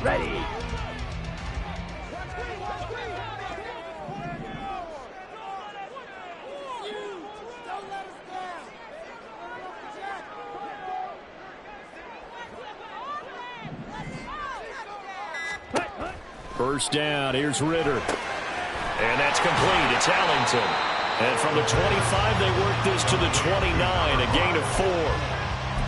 Ready. First down, here's Ritter. And that's complete. It's Allington. And from the 25, they work this to the 29, a gain of 4.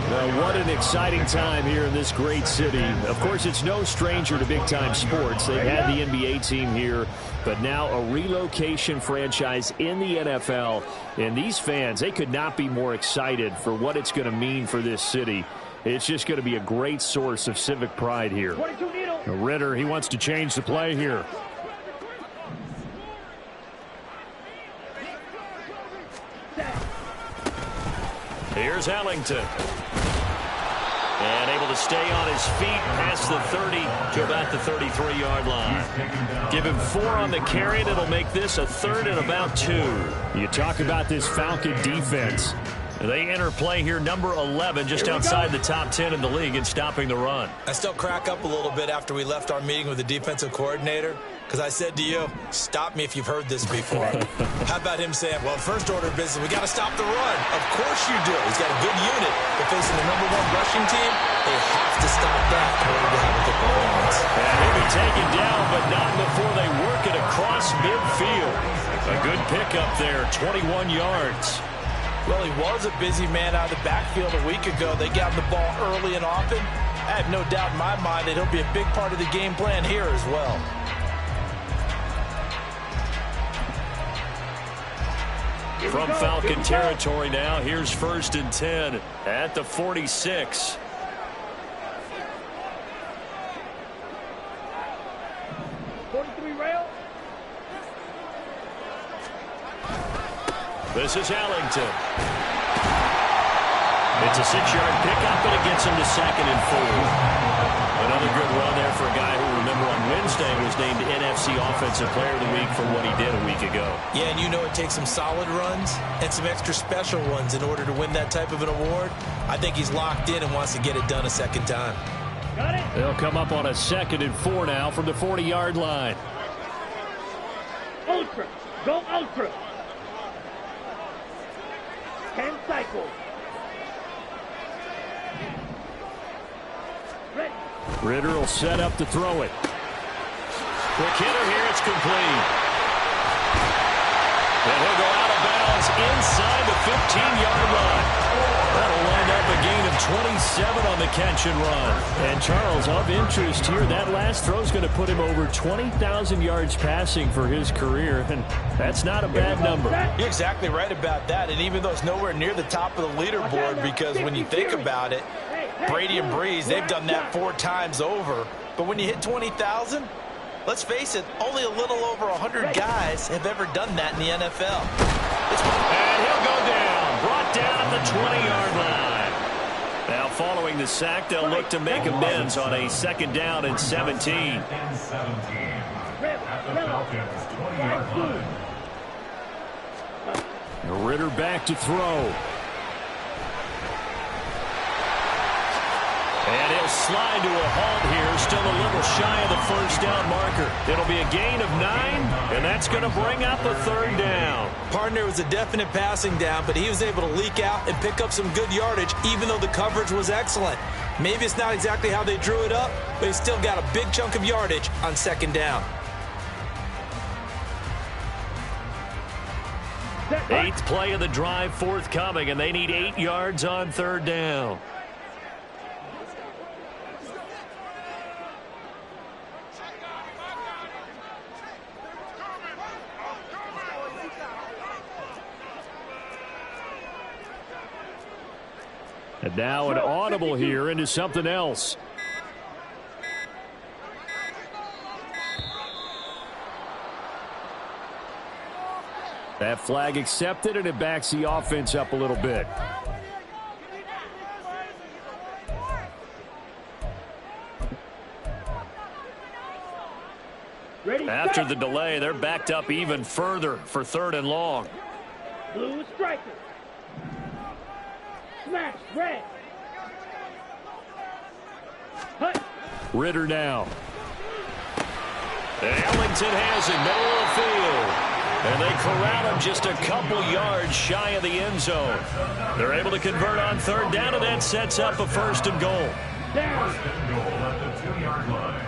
Now, what an exciting time here in this great city. Of course, it's no stranger to big-time sports. They've had the NBA team here, but now a relocation franchise in the NFL. And these fans, they could not be more excited for what it's going to mean for this city. It's just going to be a great source of civic pride here. Ritter, he wants to change the play here. Here's Allington. And able to stay on his feet past the 30 to about the 33-yard line. Give him 4 on the carry, and it'll make this a 3rd and about 2. You talk about this Falcon defense. They enter play here, number 11, just outside the top 10 in the league in stopping the run. I still crack up a little bit after we left our meeting with the defensive coordinator, because I said to you, stop me if you've heard this before. How about him saying, well, first order of business, we got to stop the run. Of course you do. He's got a good unit, but facing the number 1 rushing team, they have to stop that in order to have a good performance. And he'll be taken down, but not before they work it across midfield. A good pickup there, 21 yards. Well, he was a busy man out of the backfield a week ago. They got him the ball early and often. I have no doubt in my mind that he'll be a big part of the game plan here as well. From Falcon territory now, here's 1st and 10 at the 46. This is Allington. It's a 6-yard pickup, and it gets him to 2nd and 4. Another good run there for a guy who, remember, on Wednesday was named NFC Offensive Player of the Week for what he did a week ago. Yeah, and you know it takes some solid runs and some extra special ones in order to win that type of an award. I think he's locked in and wants to get it done a second time. Got it. They'll come up on a 2nd and 4 now from the 40-yard line. Ultra. Go Ultra. 10 cycles. Ready. Ritter will set up to throw it. Quick hitter here. It's complete. And he'll go out of bounds inside the 15-yard line. That'll wind up a gain of 27 on the catch and run. And Charles, of interest here, that last throw is going to put him over 20,000 yards passing for his career, and that's not a bad number. You're exactly right about that, and even though it's nowhere near the top of the leaderboard, because when you think about it, Brady and Breeze, they've done that 4 times over. But when you hit 20,000, let's face it, only a little over 100 guys have ever done that in the NFL. And he'll go down, brought down at the 20-yard line. Now following the sack, they'll look to make amends on a 2nd down and 17. Ritter back to throw. And he'll slide to a halt here, still a little shy of the 1st down marker. It'll be a gain of 9, and that's going to bring up a 3rd down. Partner was a definite passing down, but he was able to leak out and pick up some good yardage, even though the coverage was excellent. Maybe it's not exactly how they drew it up, but he still got a big chunk of yardage on 2nd down. 8th play of the drive forthcoming, and they need 8 yards on 3rd down. And now an audible here into something else. That flag accepted, and it backs the offense up a little bit. After the delay, they're backed up even further for 3rd and long. Blue striker. Smash red. Hut. Ritter now. Ellington has it, middle of the field. And they corral him just a couple yards shy of the end zone. They're able to convert on third down, and that sets up a 1st and goal. First and goal at the 2-yard line.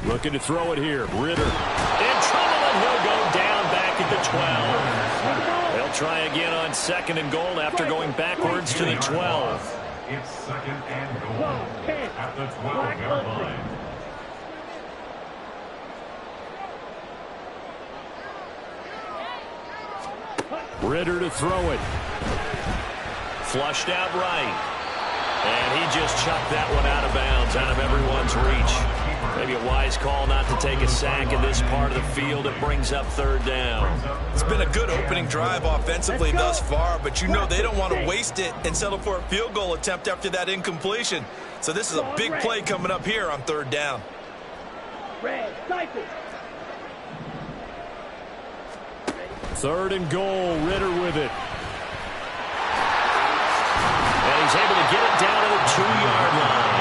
Looking to throw it here. Ritter in trouble, and he'll go down back at the 12. They'll try again on 2nd and goal after going backwards to the 12. It's 2nd and goal at the 12-yard line. Ritter to throw it. Flushed out right. And he just chucked that one out of bounds, out of everyone's reach. Maybe a wise call not to take a sack in this part of the field. It brings up 3rd down. It's been a good opening drive offensively thus far, but you know they don't want to waste it and settle for a field goal attempt after that incompletion. So this is a big play coming up here on 3rd down. Red, cycle. 3rd and goal, Ritter with it. And he's able to get it down to the 2-yard line.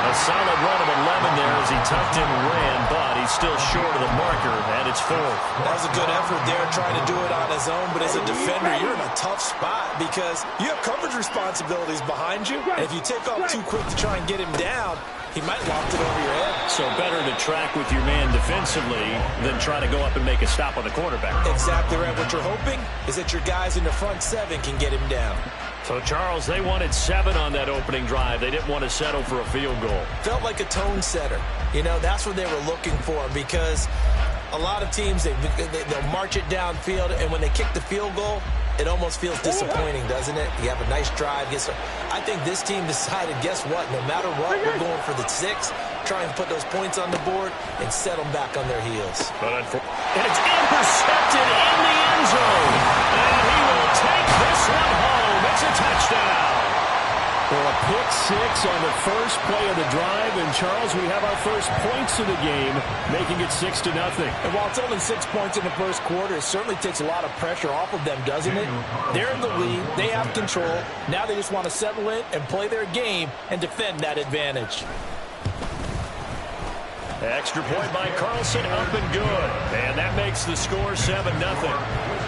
A solid run of 11 there as he tucked and ran, but he's still short of the marker, and it's 4th. That was a good effort there, trying to do it on his own, but as a defender, you're in a tough spot because you have coverage responsibilities behind you, and if you take off too quick to try and get him down, he might loft it over your head. So better to track with your man defensively than try to go up and make a stop on the quarterback. Exactly right. What you're hoping is that your guys in the front 7 can get him down. So, Charles, they wanted 7 on that opening drive. They didn't want to settle for a field goal. Felt like a tone setter. You know, that's what they were looking for because a lot of teams, they'll march it downfield, and when they kick the field goal, it almost feels disappointing, doesn't it? You have a nice drive. I think this team decided, guess what? No matter what, we're going for the 6, try and put those points on the board and set them back on their heels. And it's intercepted in the end zone. And he will take this one home. It's a touchdown. Well, a pick 6 on the first play of the drive, and Charles, we have our first points of the game, making it 6-0. And while it's only 6 points in the first quarter, it certainly takes a lot of pressure off of them, doesn't it? They're in the lead. They have control. Now they just want to settle in and play their game and defend that advantage. Extra point by Carlson, up and good. And that makes the score 7-0.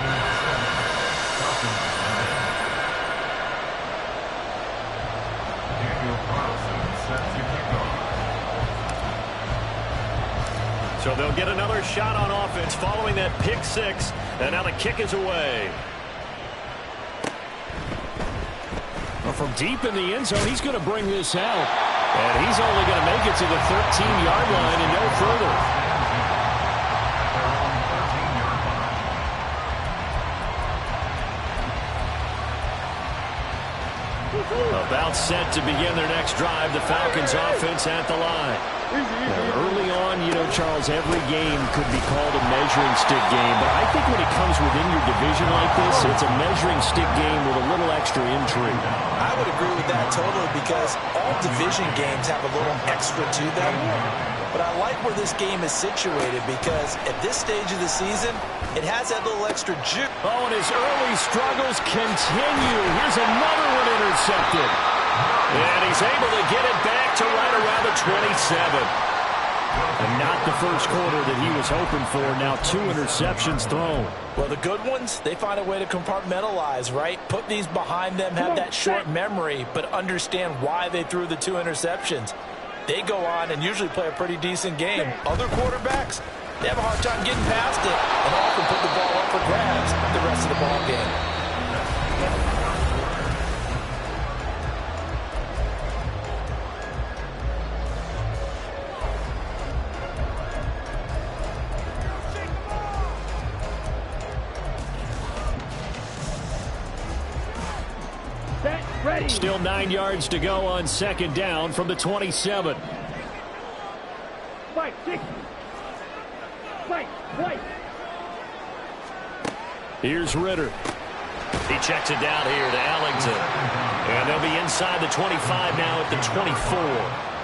So they'll get another shot on offense following that pick 6. And now the kick is away. Well, from deep in the end zone, he's going to bring this out. And he's only going to make it to the 13-yard line and no further. About set to begin their next drive. The Falcons offense at the line. Now, early on, you know, Charles, every game could be called a measuring stick game. But I think when it comes within your division like this, it's a measuring stick game with a little extra intrigue. I would agree with that totally because all division games have a little extra to them. But I like where this game is situated because at this stage of the season, it has that little extra juice. Oh, and his early struggles continue. Here's another one intercepted. And he's able to get it back to right around the 27. And not the first quarter that he was hoping for. Now 2 interceptions thrown. Well, the good ones, they find a way to compartmentalize, right? Put these behind them, have that short memory, but understand why they threw the 2 interceptions. They go on and usually play a pretty decent game. Other quarterbacks, they have a hard time getting past it and often put the ball up for grabs the rest of the ball game. Still 9 yards to go on 2nd down from the 27. Fight, 6. Fight, right. Here's Ritter. He checks it down here to Ellington. And they'll be inside the 25 now at the 24.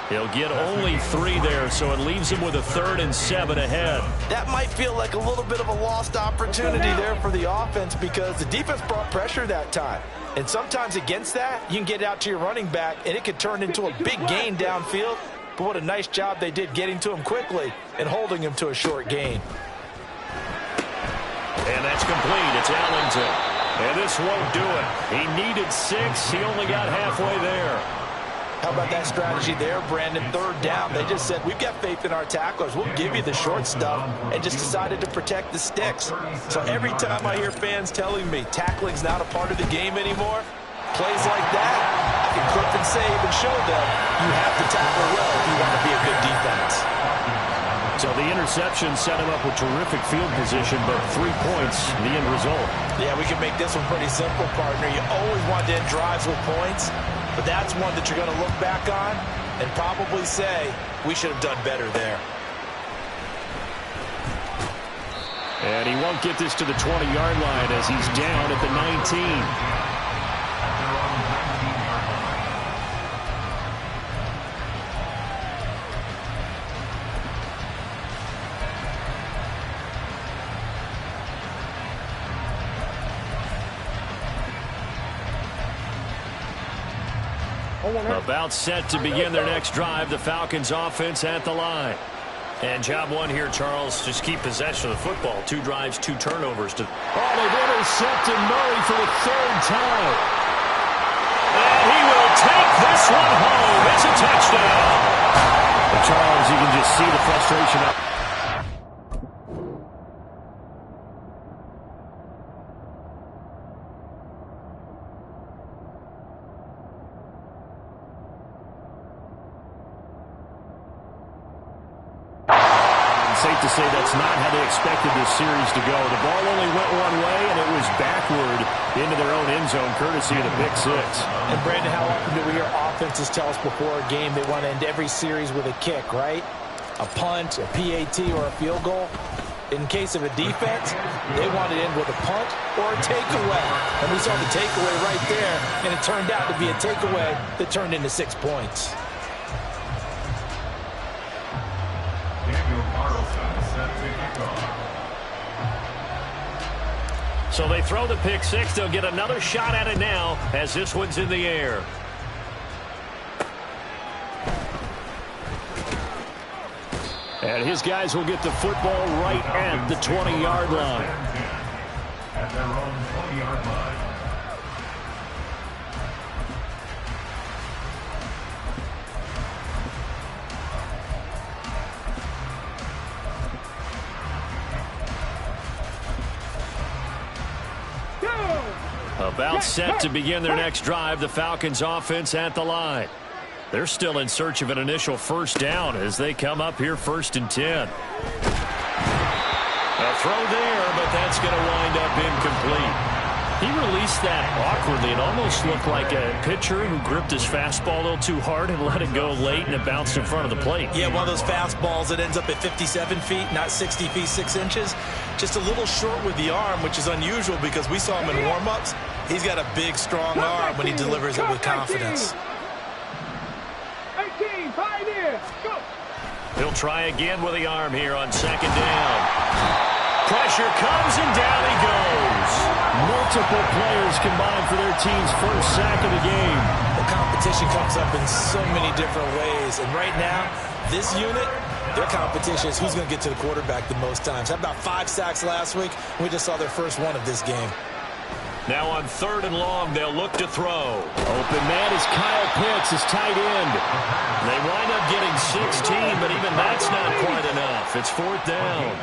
He'll get only 3 there, so it leaves him with a 3rd and 7 ahead. That might feel like a little bit of a lost opportunity there for the offense because the defense brought pressure that time. And sometimes against that, you can get it out to your running back, and it could turn into a big gain downfield. But what a nice job they did getting to him quickly and holding him to a short gain. And that's complete. It's Ellington. And this won't do it. He needed 6. He only got halfway there. How about that strategy there, Brandon? Third down. They just said, we've got faith in our tacklers. We'll give you the short stuff, and just decided to protect the sticks. So every time I hear fans telling me tackling's not a part of the game anymore, plays like that, I can clip and save and show them you have to tackle well if you want to be a good defense. So the interception set him up with terrific field position, but 3 points, the end result. Yeah, we can make this one pretty simple, partner. You always want to end drives with points, but that's one that you're going to look back on and probably say, we should have done better there. And he won't get this to the 20-yard line as he's down at the 19. About set to begin their next drive. The Falcons offense at the line. And job one here, Charles, just keep possession of the football. 2 drives, 2 turnovers. They've intercepted Murray for the 3rd time. And he will take this one home. It's a touchdown. And Charles, you can just see the frustration up. Safe to say that's not how they expected this series to go. The ball only went one way, and it was backward into their own end zone, courtesy of the pick 6. And, Brandon, how often do we hear offenses tell us before a game they want to end every series with a kick, right? A punt, a PAT, or a field goal. In case of a defense, they want to end with a punt or a takeaway. And we saw the takeaway right there, and it turned out to be a takeaway that turned into 6 points. So they throw the pick 6. They'll get another shot at it now as this one's in the air. And his guys will get the football right at the 20-yard line. At their own 20-yard line. About set to begin their next drive. The Falcons offense at the line. They're still in search of an initial first down as they come up here 1st and 10. A throw there, but that's going to wind up incomplete. He released that awkwardly. It almost looked like a pitcher who gripped his fastball a little too hard and let it go late, and it bounced in front of the plate. Yeah, one of those fastballs that ends up at 57 feet, not 60 feet, 6 inches. Just a little short with the arm, which is unusual because we saw him in warm-ups. He's got a big, strong arm when he delivers it with confidence. 18, 5 in, go. He'll try again with the arm here on 2nd down. Pressure comes, and down he goes. Multiple players combined for their team's first sack of the game. The competition comes up in so many different ways. And right now, this unit, their competition is who's going to get to the quarterback the most times. Had about 5 sacks last week. We just saw their first one of this game. Now on 3rd and long, they'll look to throw. Open man is Kyle Pitts, his tight end. They wind up getting 16, but even that's not quite enough. It's 4th down.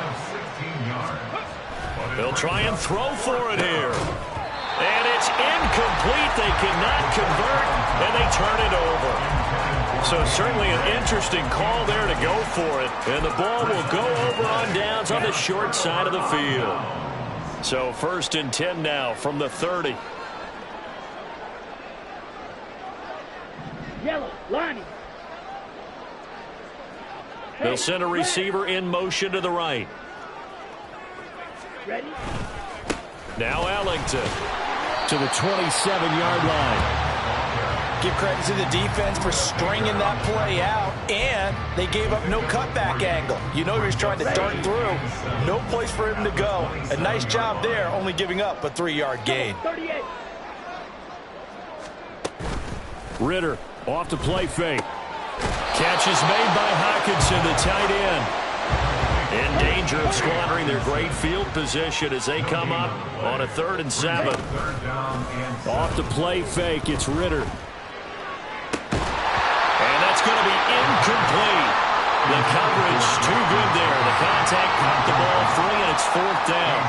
They'll try and throw for it here. And it's incomplete. They cannot convert, and they turn it over. So certainly an interesting call there to go for it. And the ball will go over on downs on the short side of the field. So 1st and 10 now from the 30. Yellow, Lonnie. They'll send a receiver in motion to the right. Ready? Now Ellington to the 27-yard line. Give credit to the defense for stringing that play out, and they gave up no cutback angle. You know he was trying to dart through. No place for him to go. A nice job there, only giving up a 3-yard gain. 38. Ritter off to play fake. Catch is made by Hockenson, the tight end. In danger of squandering their great field position as they come up on a 3rd and 7. Off to play fake, it's Ritter. And that's going to be incomplete. The coverage too good there. The contact caught the ball free, and it's 4th down.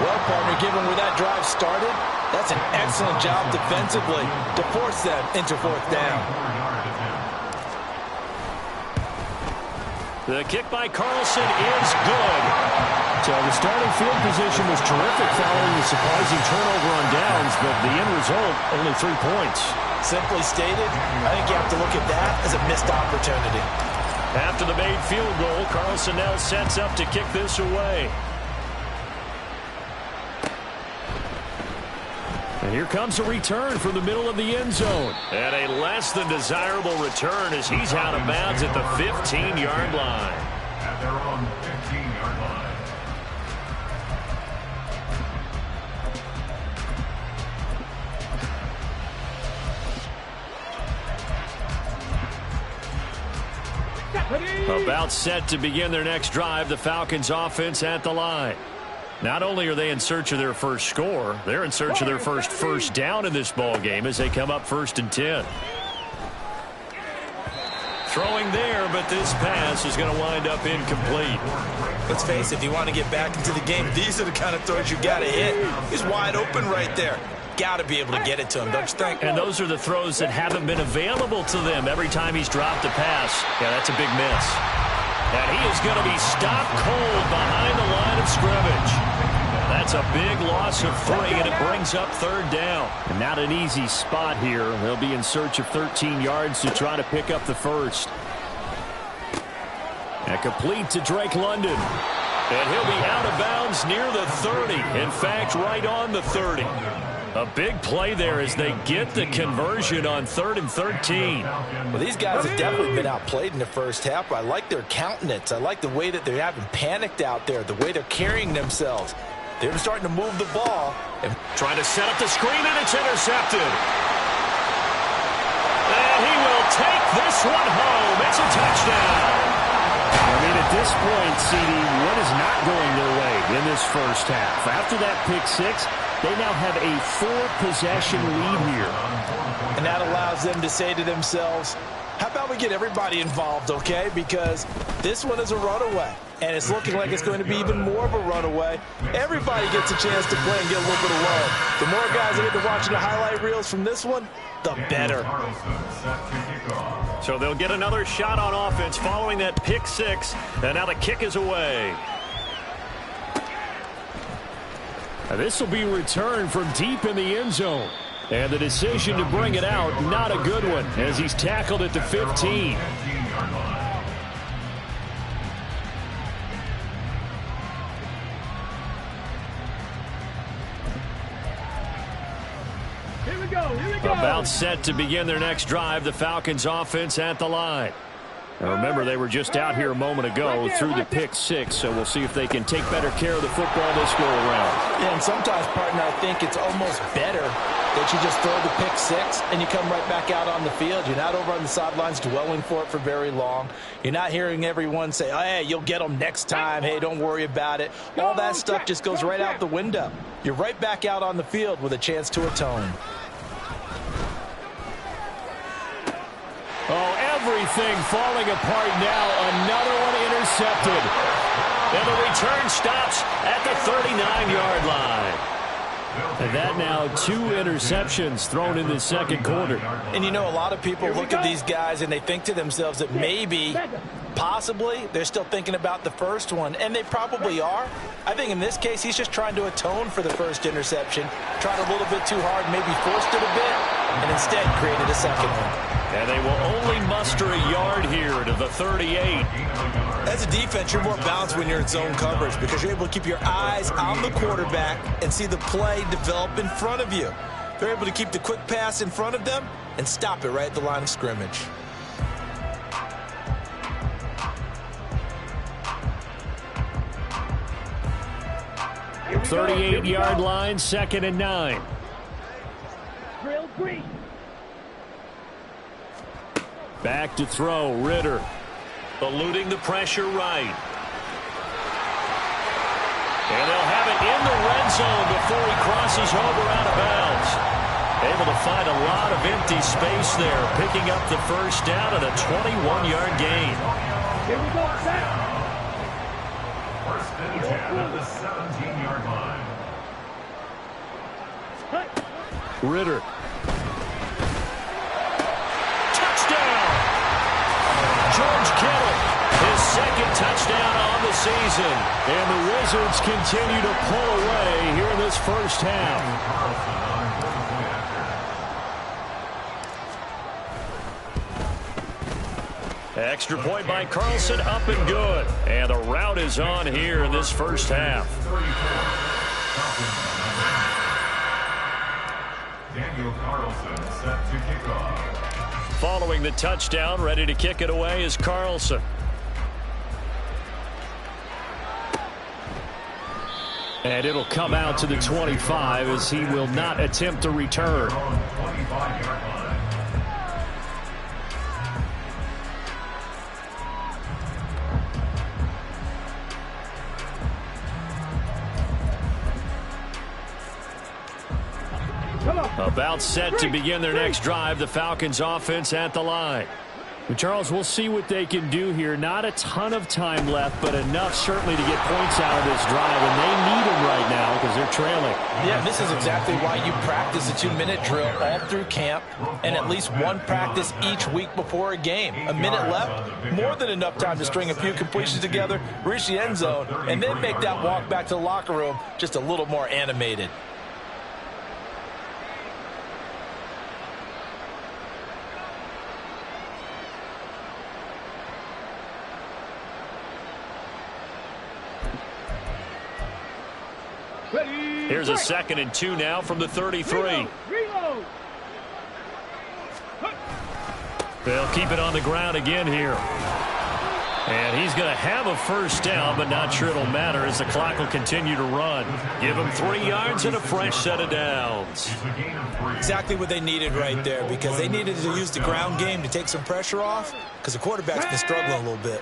Well, partner, given where that drive started, that's an excellent job defensively to force them into 4th down. The kick by Carlson is good. So the starting field position was terrific following the surprising turnover on downs, but the end result, only 3 points. Simply stated, I think you have to look at that as a missed opportunity. After the made field goal, Carlson now sets up to kick this away. And here comes a return from the middle of the end zone. And a less than desirable return as he's out of bounds at the 15-yard line. At their own 15-yard line. About set to begin their next drive, the Falcons offense at the line. Not only are they in search of their first score, they're in search of their first down in this ball game as they come up 1st and 10. Throwing there, but this pass is going to wind up incomplete. Let's face it, if you want to get back into the game, these are the kind of throws you got to hit. He's wide open right there. Got to be able to get it to him, don't you think? And those are the throws that haven't been available to them every time he's dropped a pass. Yeah, that's a big miss. And he is going to be stopped cold behind the line of scrimmage. That's a big loss of 3, and it brings up 3rd down. And not an easy spot here. They'll be in search of 13 yards to try to pick up the first. And complete to Drake London. And he'll be out of bounds near the 30. In fact, right on the 30. A big play there as they get the conversion on 3rd and 13. Well, these guys have definitely been outplayed in the first half, but I like their countenance. I like the way that they're having panicked out there, the way they're carrying themselves. They're starting to move the ball. And trying to set up the screen, and it's intercepted. And he will take this one home. It's a touchdown. I mean, at this point, CD, what is not going their way in this first half? After that pick 6, they now have a 4-possession lead here. And that allows them to say to themselves, how about we get everybody involved, okay? Because this one is a runaway, and it's looking like it's going to be even more of a runaway. Everybody gets a chance to play and get a little bit of love. The more guys that get to watching the highlight reels from this one, the better. So they'll get another shot on offense following that pick 6, and now the kick is away. This will be returned from deep in the end zone. And the decision to bring it out, not a good one, as he's tackled at the 15. Here we go. About set to begin their next drive, the Falcons offense at the line. And remember, they were just out here a moment ago through the pick 6, so we'll see if they can take better care of the football this go around. Yeah, and sometimes, partner, I think it's almost better that you just throw the pick 6 and you come right back out on the field. You're not over on the sidelines dwelling for it for very long. You're not hearing everyone say, oh, hey, you'll get them next time. Hey, don't worry about it. All that stuff just goes right out the window. You're right back out on the field with a chance to atone. Oh, everything falling apart now. Another one intercepted. And the return stops at the 39-yard line. And that now 2 interceptions thrown in the second quarter. And you know, a lot of people look at these guys and they think to themselves that maybe, possibly, they're still thinking about the first one. And they probably are. I think in this case, he's just trying to atone for the first interception. Tried a little bit too hard, maybe forced it a bit, and instead created a second one. And they will only muster a yard here to the 38. As a defense, you're more balanced when you're in zone coverage because you're able to keep your eyes on the quarterback and see the play develop in front of you. They're able to keep the quick pass in front of them and stop it right at the line of scrimmage. Here 38-yard line, 2nd and 9. Drill 3. Back to throw, Ritter. Eluding the pressure right. And they'll have it in the red zone before he crosses over out of bounds. Able to find a lot of empty space there, picking up the first down and a 21-yard gain. Here we go, set. First and 10 at the 17-yard line. Ritter. Touchdown! George Kittle, his second touchdown on the season. And the Wizards continue to pull away here in this first half. Extra point by Carlson, up and good. And the route is on here in this first half. Daniel Carlson set to kick off. Following the touchdown, ready to kick it away is Carlson. And it'll come out to the 25 as he will not attempt to return. 25-yard line. About set to begin their next drive, the Falcons offense at the line. Well, Charles, we'll see what they can do here. Not a ton of time left, but enough certainly to get points out of this drive, and they need them right now because they're trailing. Yeah, this is exactly why you practice a 2-minute drill all through camp and at least one practice each week before a game. A minute left, more than enough time to string a few completions together, reach the end zone, and then make that walk back to the locker room just a little more animated. Here's a 2nd and 2 now from the 33. Reload. They'll keep it on the ground again here. And he's going to have a first down, but not sure it'll matter as the clock will continue to run. Give him 3 yards and a fresh set of downs. Exactly what they needed right there, because they needed to use the ground game to take some pressure off, because the quarterback's been struggling a little bit.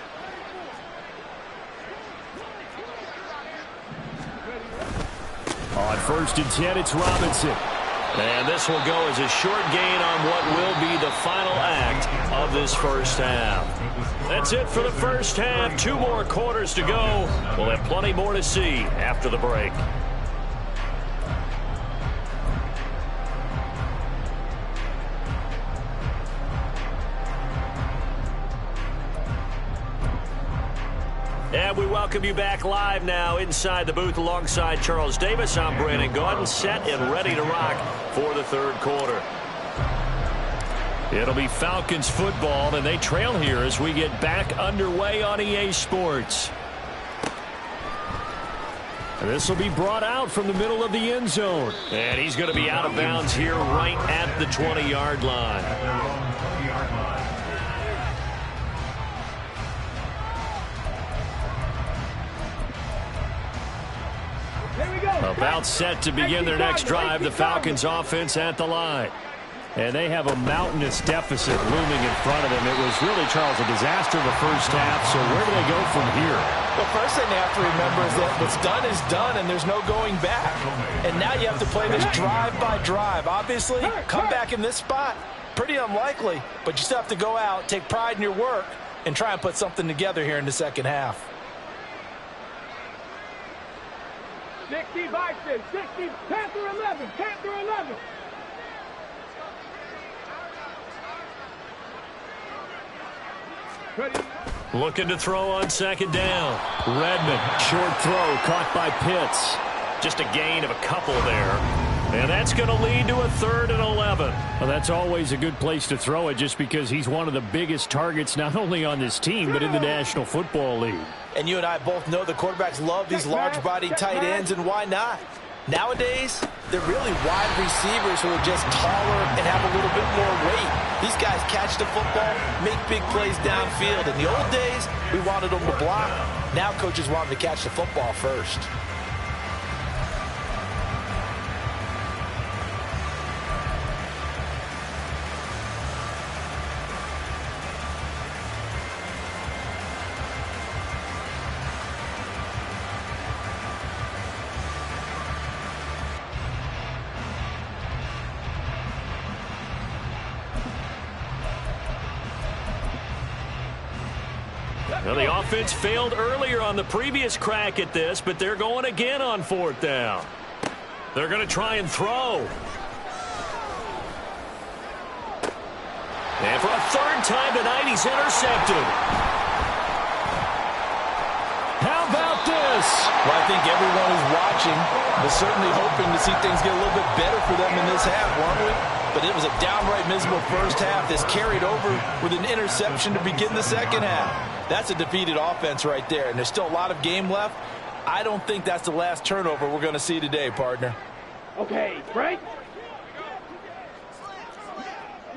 On 1st and 10, it's Robinson. And this will go as a short gain on what will be the final act of this first half. That's it for the first half. 2 more quarters to go. We'll have plenty more to see after the break. And we welcome you back live now inside the booth alongside Charles Davis. I'm Brandon Gaudin, set and ready to rock for the 3rd quarter. It'll be Falcons football, and they trail here as we get back underway on EA Sports. And this will be brought out from the middle of the end zone. And he's going to be out of bounds here right at the 20-yard line. About set to begin their next drive, the Falcons offense at the line. And they have a mountainous deficit looming in front of them. It was really, Charles, a disaster the first half, so where do they go from here? The first thing they have to remember is that what's done is done, and there's no going back. And now you have to play this drive by drive. Obviously, come back in this spot, pretty unlikely, but you still have to go out, take pride in your work, and try and put something together here in the second half. 60 Vikings, 60, Panther 11, Panther 11. Ready. Looking to throw on 2nd down. Redmond, short throw, caught by Pitts. Just a gain of a couple there. And that's going to lead to a 3rd and 11. Well, that's always a good place to throw it just because he's one of the biggest targets not only on this team but in the National Football League. And you and I both know the quarterbacks love these large-body tight ends, and why not? Nowadays, they're really wide receivers who are just taller and have a little bit more weight. These guys catch the football, make big plays downfield. In the old days, we wanted them to block. Now coaches want them to catch the football first. Well, the offense failed earlier on the previous crack at this, but they're going again on 4th down. They're going to try and throw. And for a 3rd time tonight, he's intercepted. How about this? Well, I think everyone who's watching was certainly hoping to see things get a little bit better for them in this half, weren't we? But it was a downright miserable first half. This carried over with an interception to begin the second half. That's a defeated offense right there, and there's still a lot of game left. I don't think that's the last turnover we're going to see today, partner. Okay, break.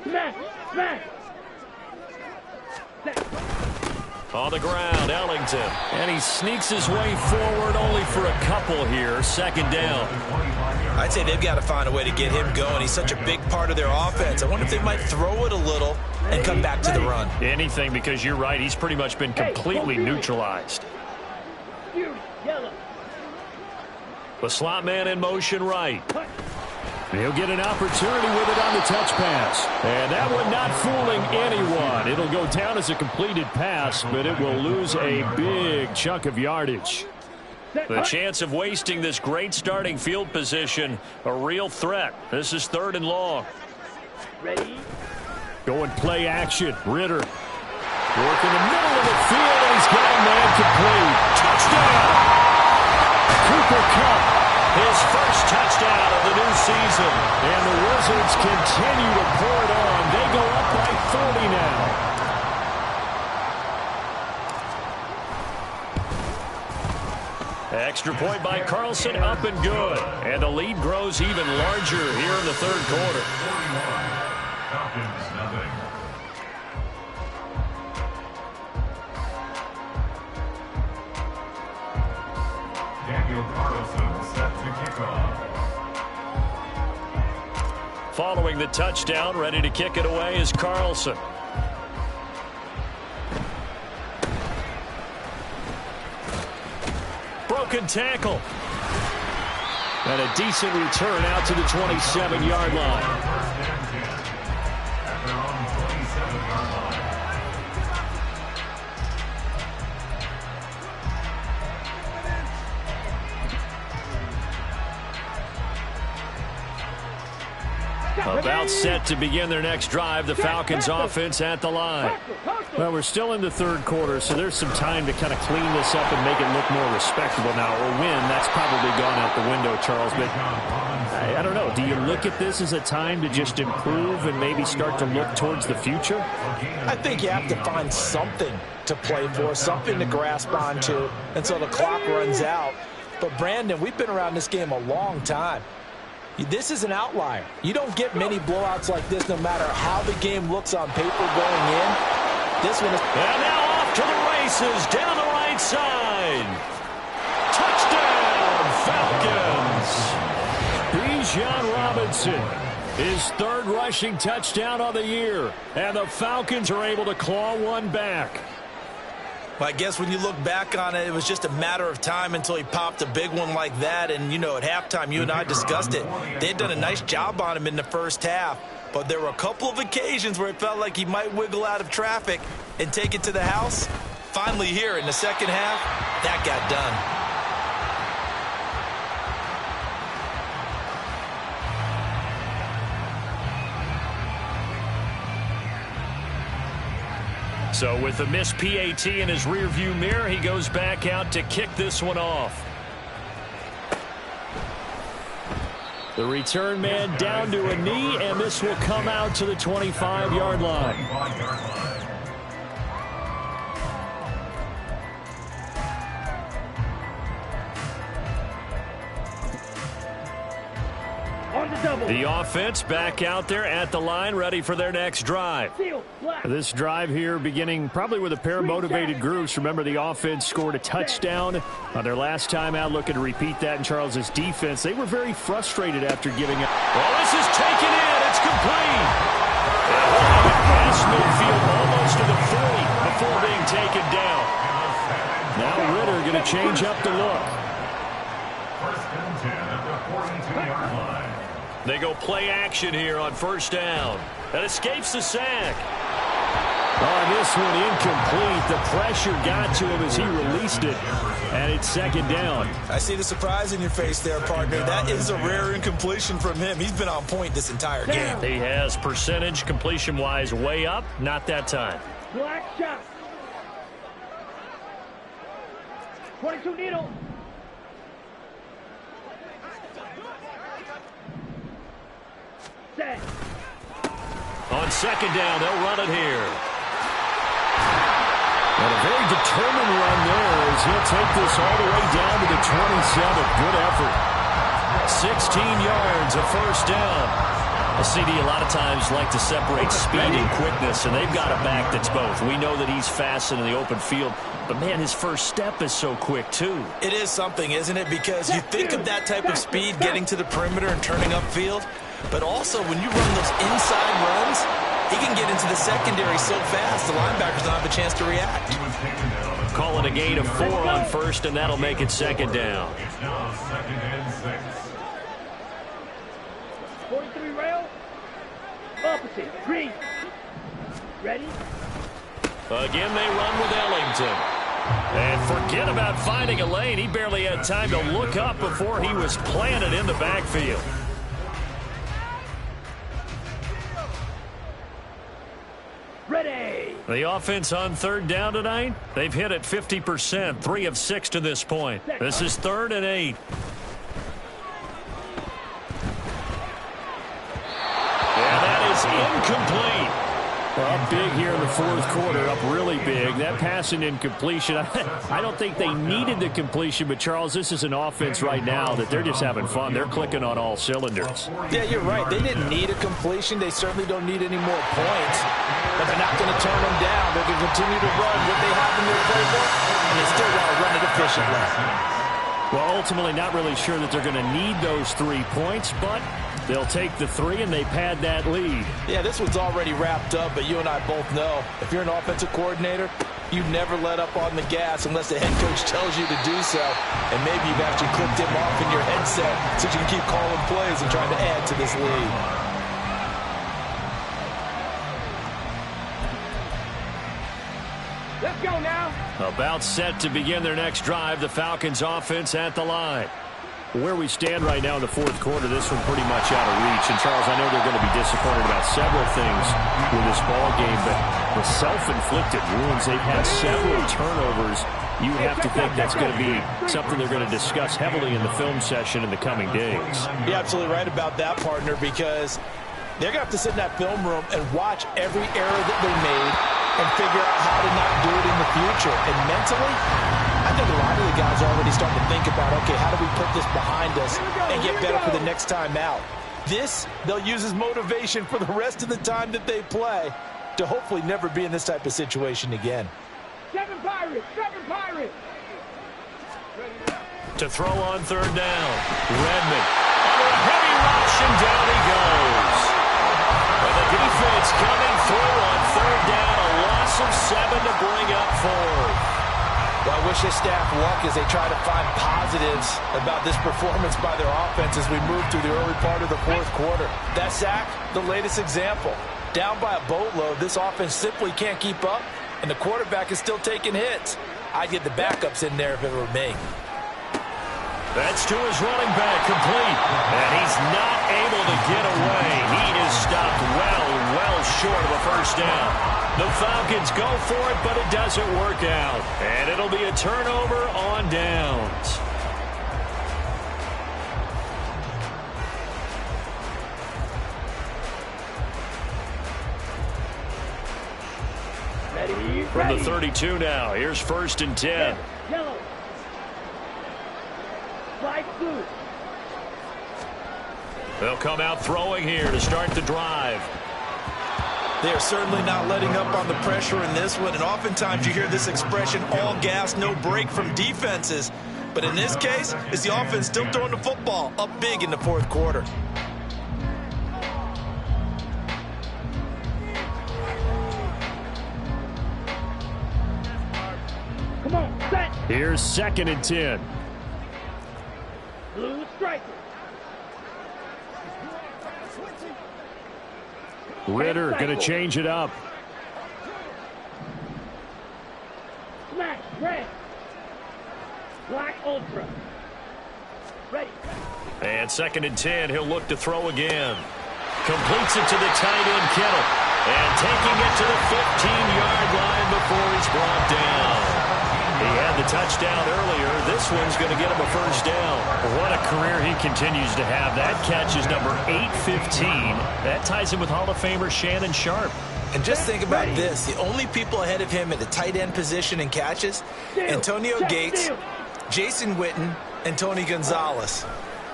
Smash, smash. On the ground, Ellington. And he sneaks his way forward only for a couple here. 2nd down. I'd say they've got to find a way to get him going. He's such a big part of their offense. I wonder if they might throw it a little and come back to the run. Anything, because you're right. He's pretty much been completely neutralized. The slot man in motion right. He'll get an opportunity with it on the touch pass. And that one not fooling anyone. It'll go down as a completed pass, but it will lose a big chunk of yardage. The chance of wasting this great starting field position, a real threat. This is 3rd and long. Ready? Going play action. Ritter. Work in the middle of the field, and he's got a man complete. Touchdown! Cooper Kupp, his first touchdown of the new season. And the Wizards continue to pour it on. They go up by 30 now. Extra point by Carlson, up and good. And the lead grows even larger here in the 3rd quarter. Falcons, nothing. Daniel Carlson set to kick off. Following the touchdown, ready to kick it away is Carlson. Broken tackle. And a decent return out to the 27-yard line. At their own 27-yard line. About set to begin their next drive. The Falcons offense at the line. Well, we're still in the 3rd quarter, so there's some time to kind of clean this up and make it look more respectable. Now, a win, that's probably gone out the window, Charles. But I don't know. Do you look at this as a time to just improve and maybe start to look towards the future? I think you have to find something to play for, something to grasp onto until the clock runs out. But, Brandon, we've been around this game a long time. This is an outlier. You don't get many blowouts like this no matter how the game looks on paper going in. This one is... And now off to the races down the right side. Touchdown, Falcons. Bijan Robinson, his 3rd rushing touchdown of the year. And the Falcons are able to claw one back. Well, I guess when you look back on it, it was just a matter of time until he popped a big one like that. And, you know, at halftime, you and I discussed it. They'd done a nice job on him in the first half. But there were a couple of occasions where it felt like he might wiggle out of traffic and take it to the house. Finally here in the second half, that got done. So with the missed PAT in his rearview mirror, he goes back out to kick this one off. The return man down to a knee, and this will come out to the 25-yard line. The offense back out there at the line, ready for their next drive. This drive here beginning probably with a pair of motivated groups. Remember, the offense scored a touchdown on their last time out, looking to repeat that in Charles's defense. They were very frustrated after giving up. Well, this is taken in. It's complete. Past midfield, almost to the 40 before being taken down. Now Ritter going to change up the look. First and 10 at the 42-yard line. They go play action here on 1st down. That escapes the sack. Oh, this one incomplete. The pressure got to him as he released it, and it's second down. I see the surprise in your face there, partner. That is a rare incompletion from him. He's been on point this entire game. He has percentage completion-wise way up. Not that time. Black shot. 22 needle. Set. On second down, they'll run it here. And a very determined run there as he'll take this all the way down to the 27. Good effort. 16 yards, a first down. A CD a lot of times like to separate speed and quickness, and they've got a back that's both. We know that he's fast in the open field, but, man, his first step is so quick, too. It is something, isn't it? Because you think of that type of speed getting to the perimeter and turning upfield, but also when you run those inside runs, he can get into the secondary so fast the linebackers don't have a chance to react. Call it a gain of 4 on first, and that'll make it second down. It's now 2nd and 6. 43 rail. Opposite. Green. Ready? Again, they run with Ellington. And forget about finding a lane. He barely had time to look up before he was planted in the backfield. Ready. The offense on third down tonight, they've hit it 50%, 3 of 6 to this point. This is 3rd and 8. And that is incomplete. Up big here in the fourth quarter, up really big. That pass and incompletion, I don't think they needed the completion, but, Charles, this is an offense right now that they're just having fun. They're clicking on all cylinders. Yeah, you're right. They didn't need a completion. They certainly don't need any more points. But they're not going to turn them down. They're going to continue to run what they have in their playbook, and they still want to run it efficiently. Well, ultimately not really sure that they're going to need those 3 points, but they'll take the 3 and they pad that lead. Yeah, this one's already wrapped up, but you and I both know if you're an offensive coordinator, you never let up on the gas unless the head coach tells you to do so. And maybe you've actually clicked him off in your headset so you can keep calling plays and trying to add to this lead. Let's go now. About set to begin their next drive, the Falcons offense at the line. Where we stand right now in the fourth quarter, this one pretty much out of reach. And, Charles, I know they're going to be disappointed about several things with this ball game, but the self-inflicted wounds, they've had several turnovers. You would have to think that's going to be something they're going to discuss heavily in the film session in the coming days. You're absolutely right about that, partner, because they're going to have to sit in that film room and watch every error that they made and figure out how to not do it in the future. And mentally, I think a lot of the guys are already starting to think about, okay, how do we put this behind us and get better for the next time out? This, they'll use as motivation for the rest of the time that they play to hopefully never be in this type of situation again. 7 Pirates. 7 Pirates. To throw on third down, Redmond under a heavy rush, and down he goes. And the defense coming through on third down, a loss of 7 to bring up 4. Well, I wish this staff luck as they try to find positives about this performance by their offense as we move through the early part of the fourth quarter. That sack, the latest example. Down by a boatload, this offense simply can't keep up, and the quarterback is still taking hits. I'd get the backups in there if it were me. That's to his running back, complete. And he's not able to get away. He is stopped well short of a first down. The Falcons go for it, but it doesn't work out. And it'll be a turnover on downs. Ready. From the 32 now, here's 1st and 10. Yellow. Flag blue. They'll come out throwing here to start the drive. They are certainly not letting up on the pressure in this one, and oftentimes you hear this expression, all gas, no break from defenses. But in this case, it's the offense still throwing the football up big in the fourth quarter. Come on, set. Here's 2nd and 10. Blue striker. Ritter going to change it up. red. Black ultra. Ready. And 2nd and 10, he'll look to throw again. Completes it to the tight end, Kittle. And taking it to the 15-yard line before he's brought down. He had the touchdown earlier. This one's going to get him a first down. What a career he continues to have. That catch is number 815. That ties him with Hall of Famer Shannon Sharp. And just think about this. The only people ahead of him at the tight end position in catches, Antonio Gates, Jason Witten, and Tony Gonzalez.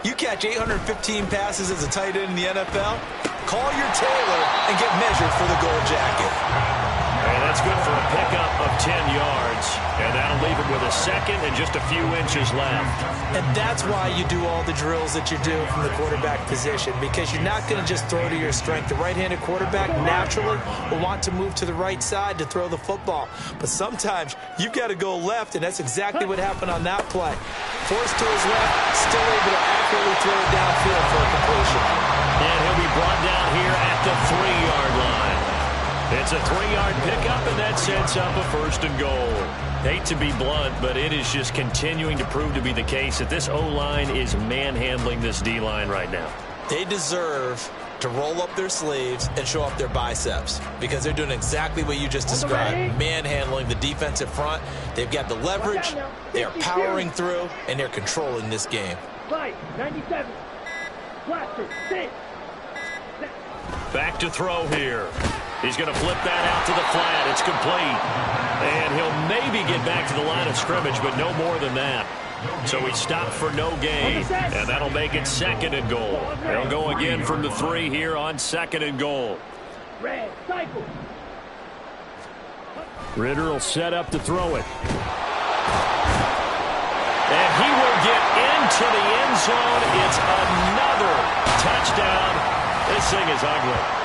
You catch 815 passes as a tight end in the NFL, call your tailor and get measured for the gold jacket. And that's good for a pickup of 10 yards. And that'll leave him with a second and just a few inches left. And that's why you do all the drills that you do from the quarterback position, because you're not going to just throw to your strength. The right-handed quarterback naturally will want to move to the right side to throw the football. But sometimes you've got to go left, and that's exactly what happened on that play. Forced to his left, still able to accurately throw it downfield for a completion. And he'll be brought down here at the 3-yard line. It's a 3-yard pickup, and that sets up a 1st and goal. Hate to be blunt, but it is just continuing to prove to be the case that this O-line is manhandling this D-line right now. They deserve to roll up their sleeves and show up their biceps, because they're doing exactly what you just described, manhandling the defensive front. They've got the leverage, they're powering through, and they're controlling this game. 97. Blaster, 6. Back to throw here. He's going to flip that out to the flat. It's complete. And he'll maybe get back to the line of scrimmage, but no more than that. So he stopped for no gain, and that'll make it 2nd and goal. They'll go again from the 3 here on 2nd and goal. Red, cycle. Ritter will set up to throw it. And he will get into the end zone. It's another touchdown. This thing is ugly.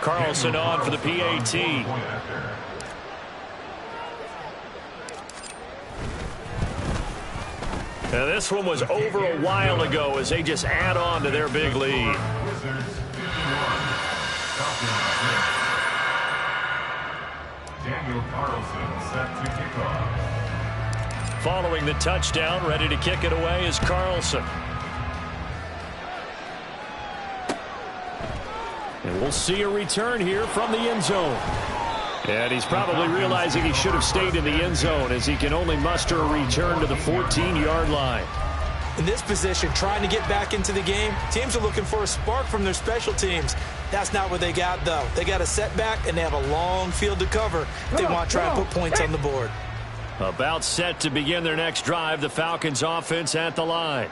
Carlson on for the PAT. Now this one was over a while ago as they just add on to their big lead. Daniel Carlson set to kick off. Following the touchdown, ready to kick it away is Carlson. And we'll see a return here from the end zone. And he's probably realizing he should have stayed in the end zone as he can only muster a return to the 14-yard line. In this position, trying to get back into the game, teams are looking for a spark from their special teams. That's not what they got, though. They got a setback, and they have a long field to cover if they want to try and put points on the board. About set to begin their next drive, the Falcons offense at the line.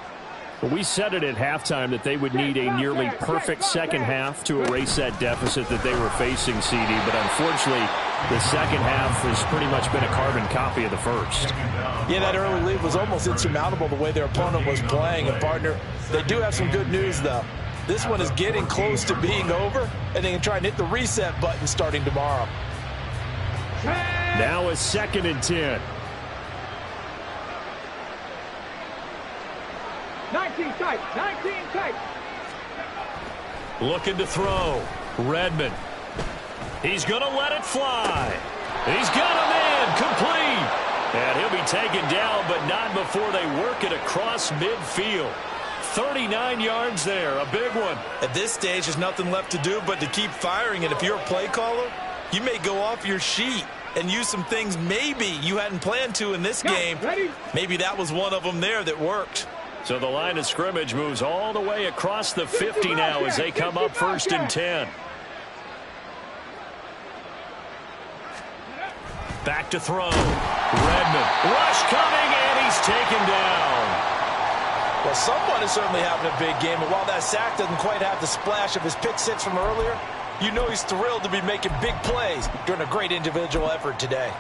We said it at halftime that they would need a nearly perfect second half to erase that deficit that they were facing, CD. But unfortunately, the second half has pretty much been a carbon copy of the first. Yeah, that early lead was almost insurmountable the way their opponent was playing. And, partner, they do have some good news, though. This one is getting close to being over, and they can try and hit the reset button starting tomorrow. Now a 2nd and 10. 19 tight, 19 tight. Looking to throw. Redmond. He's going to let it fly. He's got him in. Complete. And he'll be taken down, but not before they work it across midfield. 39 yards there, a big one. At this stage, there's nothing left to do but to keep firing. And if you're a play caller, you may go off your sheet and use some things maybe you hadn't planned to in this game. Maybe that was one of them there that worked. So the line of scrimmage moves all the way across the 50 now as they come up 1st and 10. Back to throw. Redmond. Rush coming, and he's taken down. Well, someone is certainly having a big game, and while that sack doesn't quite have the splash of his pick six from earlier, you know he's thrilled to be making big plays during a great individual effort today.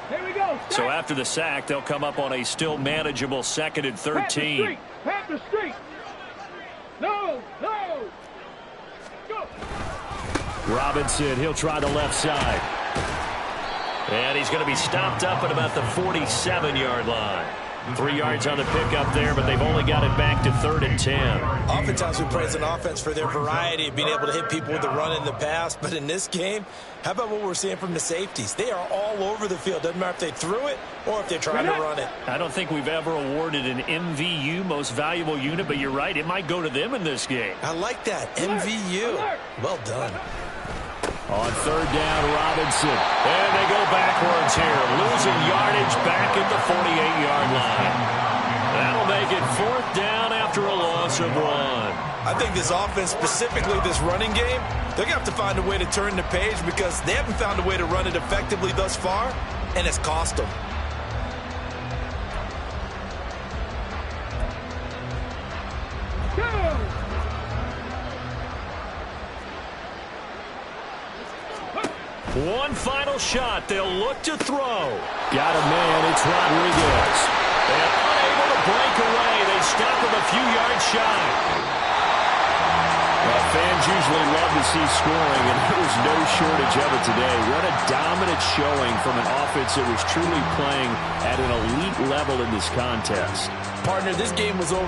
Here we go. So after the sack, they'll come up on a still manageable 2nd and 13. Panther Street. No, no. Go. Robinson, he'll try the left side. And he's going to be stopped up at about the 47-yard line. 3 yards on the pickup there, but they've only got it back to 3rd and 10. Oftentimes we praise an offense for their variety of being able to hit people with the run in the pass. But in this game, how about what we're seeing from the safeties? They are all over the field. Doesn't matter if they threw it or if they're trying to run it. I don't think we've ever awarded an MVU, most valuable unit, but you're right. It might go to them in this game. I like that. MVU. Well done. On 3rd down, Robinson. And they go backwards here, losing yardage back at the 48-yard line. That'll make it 4th down after a loss of 1. I think this offense, specifically this running game, they're going to have to find a way to turn the page because they haven't found a way to run it effectively thus far, and it's cost them. One final shot. They'll look to throw. Got a man. It's Rodriguez. And unable to break away. They stop him a few yards shy. Well, fans usually love to see scoring, and there was no shortage of it today. What a dominant showing from an offense that was truly playing at an elite level in this contest. Partner, this game was over.